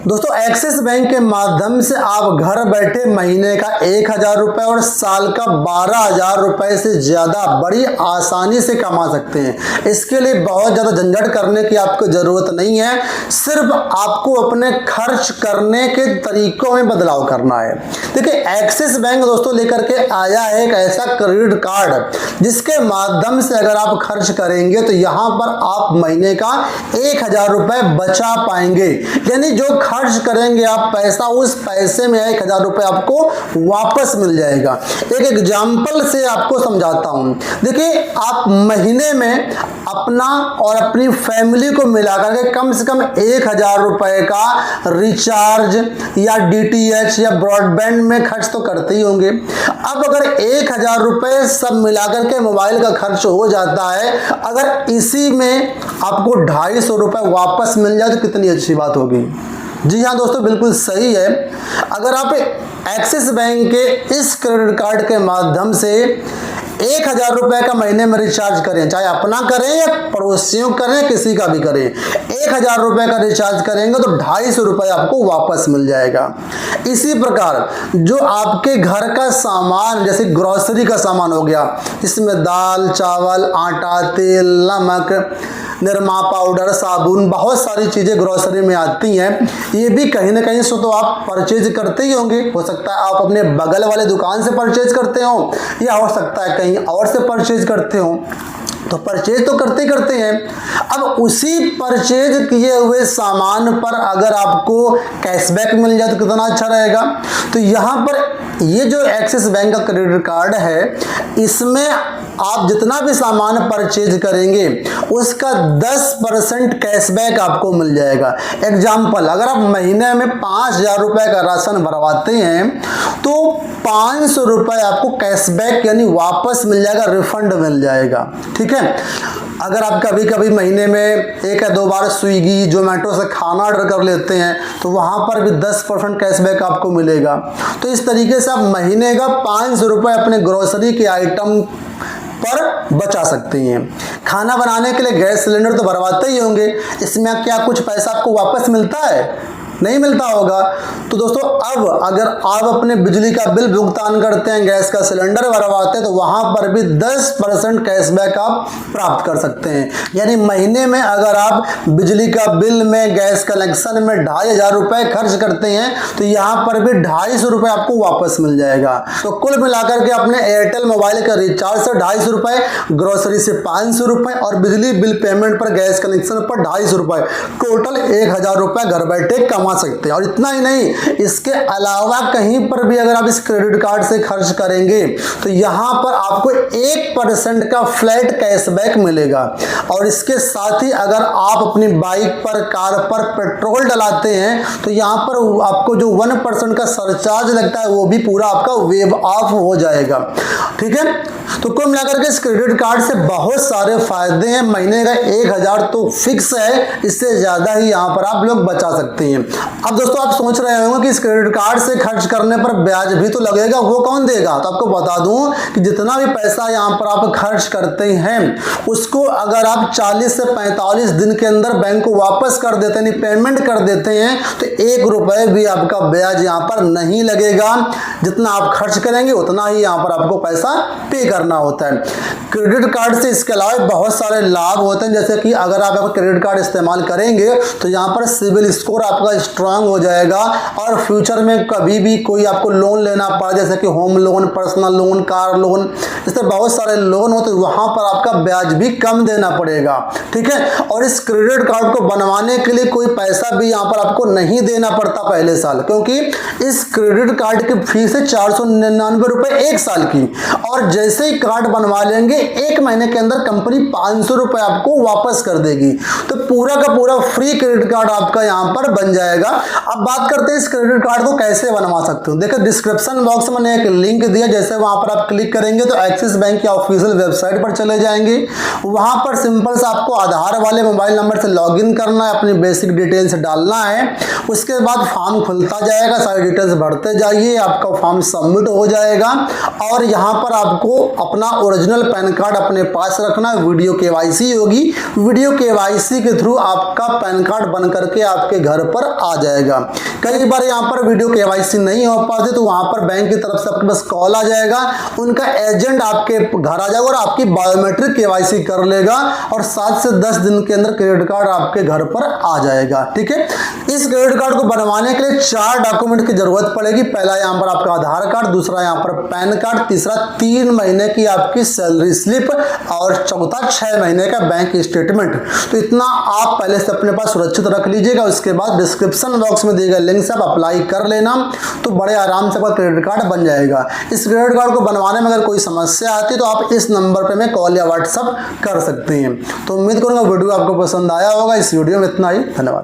दोस्तों axis bank के माध्यम से आप घर बैठे महीने का 1,000 रुपये और साल का 12,000 रुपये से ज़्यादा बड़ी आसानी से कमा सकते हैं। इसके लिए बहुत ज़्यादा झंझट करने की आपको ज़रूरत नहीं है, सिर्फ आपको अपने खर्च करने के तरीकों में बदलाव करना है। देखिए एक्सिस बैंक दोस्तों लेकर के आया है एक ऐसा क्रेडिट कार्ड जिसके माध्यम से अगर आप खर्च करेंगे तो यहाँ पर आप महीने का 1,000 रुपये बचा पाएंगे। यानी जो खर्च करेंगे आप पैसा, उस पैसे में 1,000 रुपये आपको वापस मिल जाएगा। एक एग्जाम्पल से आपको समझाता हूं। देखिए आप महीने में अपना और अपनी फैमिली को मिलाकर के कम से कम 1,000 रुपये का रिचार्ज या डीटीएच या ब्रॉडबैंड में खर्च तो करते ही होंगे। अब अगर 1,000 रुपये सब मिलाकर के मोबाइल का खर्च हो जाता है, अगर इसी में आपको 250 रुपये वापस मिल जाए तो कितनी अच्छी बात होगी। जी हाँ दोस्तों, बिल्कुल सही है। अगर आप एक्सिस बैंक के इस क्रेडिट कार्ड के माध्यम से 1,000 रुपये का महीने में रिचार्ज करें, चाहे अपना करें या पड़ोसियों करें, किसी का भी करें, 1,000 रुपये का रिचार्ज करेंगे तो 250 रुपये आपको वापस मिल जाएगा। इसी प्रकार जो आपके घर का सामान जैसे ग्रोसरी का सामान हो गया, इसमें दाल, चावल, आटा, तेल, नमक, निरमा पाउडर, साबुन, बहुत सारी चीज़ें ग्रोसरी में आती हैं। ये भी कहीं ना कहीं से तो आप परचेज करते ही होंगे। हो सकता है आप अपने बगल वाले दुकान से परचेज करते हो या हो सकता है कहीं और से परचेज करते हो, तो परचेज तो करते करते हैं। अब उसी परचेज किए हुए सामान पर अगर आपको कैशबैक मिल जाए तो कितना अच्छा रहेगा। तो यहाँ पर ये जो एक्सिस बैंक का क्रेडिट कार्ड है, इसमें आप जितना भी सामान परचेज करेंगे उसका 10% कैशबैक आपको मिल जाएगा। एग्जाम्पल, अगर आप महीने में 5,000 रुपये का राशन भरवाते हैं तो 500 रुपये आपको कैशबैक यानी वापस मिल जाएगा, रिफंड मिल जाएगा। ठीक है। अगर आप कभी कभी महीने में 1 या 2 बार स्विगी, जोमेटो से खाना ऑर्डर कर लेते हैं तो वहाँ पर भी 10% कैशबैक आपको मिलेगा। तो इस तरीके से आप महीने का 500 रुपये अपने ग्रोसरी के आइटम पर बचा सकते हैं। खाना बनाने के लिए गैस सिलेंडर तो भरवाते ही होंगे, इसमें क्या कुछ पैसा आपको वापस मिलता है? नहीं मिलता होगा। तो दोस्तों अब अगर आप अपने बिजली का बिल भुगतान करते हैं, गैस का सिलेंडर भरवाते हैं, तो वहां पर भी 10% कैशबैक आप प्राप्त कर सकते हैं। यानी महीने में अगर आप बिजली का बिल में, गैस कनेक्शन में 2,500 रुपये खर्च करते हैं तो यहाँ पर भी 250 रुपये आपको वापस मिल जाएगा। तो कुल मिलाकर के अपने एयरटेल मोबाइल का रिचार्ज से 250 रुपये, ग्रोसरी से 500 रुपये और बिजली बिल पेमेंट पर, गैस कनेक्शन पर 250 रुपये, टोटल 1,000 रुपये घर बैठे कमा सकते हैं। और इतना ही नहीं, इसके अलावा कहीं पर भी अगर आप इस क्रेडिट कार्ड से खर्च करेंगे तो यहां पर आपको 1% का फ्लैट कैशबैक मिलेगा। और इसके साथ ही अगर आप अपनी बाइक पर, कार पर पेट्रोल डलाते हैं तो यहां पर आपको जो 1% का सरचार्ज लगता है वो भी पूरा आपका वेव ऑफ हो जाएगा। ठीक है। तो कुल मिलाकर के इस क्रेडिट कार्ड से बहुत सारे फायदे हैं। महीने का 1,000 तो फिक्स है, इससे ज्यादा ही यहाँ पर आप लोग बचा सकते हैं। अब दोस्तों आप सोच रहे होंगे कि इस क्रेडिट कार्ड से खर्च करने पर ब्याज भी तो लगेगा, वो कौन देगा? तो आपको बता दूं कि जितना भी पैसा यहाँ पर आप खर्च करते हैं उसको अगर आप 40 से 45 दिन के अंदर बैंक को वापस कर देते हैं, पेमेंट कर देते हैं, तो 1 रुपये भी आपका ब्याज यहाँ पर नहीं लगेगा। जितना आप खर्च करेंगे उतना ही यहाँ पर आपको पैसा पे करना होता है। क्रेडिट कार्ड से इसके अलावा बहुत सारे लाभ होते हैं, जैसे कि अगर आप क्रेडिट कार्ड इस्तेमाल करेंगे तो यहाँ पर सिविल स्कोर आपका स्ट्रांग हो जाएगा और फ्यूचर में कभी भी कोई आपको लोन लेना पड़े, जैसे कि home loan, personal loan, car loan, इस तरह बहुत सारे लोन होते हैं, वहां पर आपका ब्याज भी कम देना पड़ेगा। ठीक है। और इस क्रेडिट कार्ड को बनवाने के लिए कोई पैसा भी यहाँ पर आपको नहीं देना पड़ता पहले साल, क्योंकि इस क्रेडिट कार्ड की फीस है 499 रुपये 1 साल की। और जैसे ही कार्ड बनवा लेंगे 1 महीने के अंदर कंपनी 500 रुपये आपको वापस कर देगी। तो पूरा का पूरा फ्री क्रेडिट कार्ड आपका यहाँ पर बन जाएगा। अब बात करते हैं इस क्रेडिट कार्ड को कैसे बनवा सकते हो। देखो डिस्क्रिप्शन बॉक्स में मैंने एक लिंक दिया, जैसे वहां पर आप क्लिक करेंगे तो एक्सिस बैंक की ऑफिशियल वेबसाइट पर चले जाएंगे। वहां पर सिंपल से आपको आधार वाले मोबाइल नंबर से लॉगिन करना है, अपनी बेसिक डिटेल्स डालना है। उसके बाद फॉर्म खुलता जाएगा, सारी डिटेल्स भरते जाइए, आपका फॉर्म सबमिट हो जाएगा और यहाँ पर आपको अपना ओरिजिनल पैन कार्ड अपने पास रखना। वीडियो केवाईसी होगी, वीडियो केवाईसी के थ्रू आपका पैन कार्ड बन करके आपके घर पर आ जाएगा। कई बार यहाँ पर वीडियो केवाईसी नहीं हो पाती तो वहाँ पर बैंक की तरफ से आपके पास कॉल आ जाएगा, उनका एजेंट आपके घर आ जाएगा और आपकी बायोमेट्रिक केवाईसी कर लेगा और 7 से 10 दिन के अंदर क्रेडिट कार्ड आपके घर पर आ जाएगा। ठीक है, इस क्रेडिट कार्ड को बनवाने के लिए 4 डॉक्यूमेंट की जरूरत पड़ेगी। पहला यहाँ पर आपका आधार कार्ड, दूसरा यहाँ पर पैन कार्ड, तीसरा 3 महीने की आपकी सैलरी स्लिप और चौथा 6 महीने का बैंक स्टेटमेंट। तो इतना आप पहले से अपने पास सुरक्षित रख लीजिएगा। उसके बाद डिस्क्रिप्शन बॉक्स में दिए गए लिंक से आप अप्लाई कर लेना, तो बड़े आराम से आपका क्रेडिट कार्ड बन जाएगा। इस क्रेडिट कार्ड को बनवाने में अगर कोई समस्या आती है तो आप इस नंबर पर में कॉल या व्हाट्सअप कर सकते हैं। तो उम्मीद करूंगा वीडियो आपको पसंद आया होगा। इस वीडियो में इतना ही, धन्यवाद।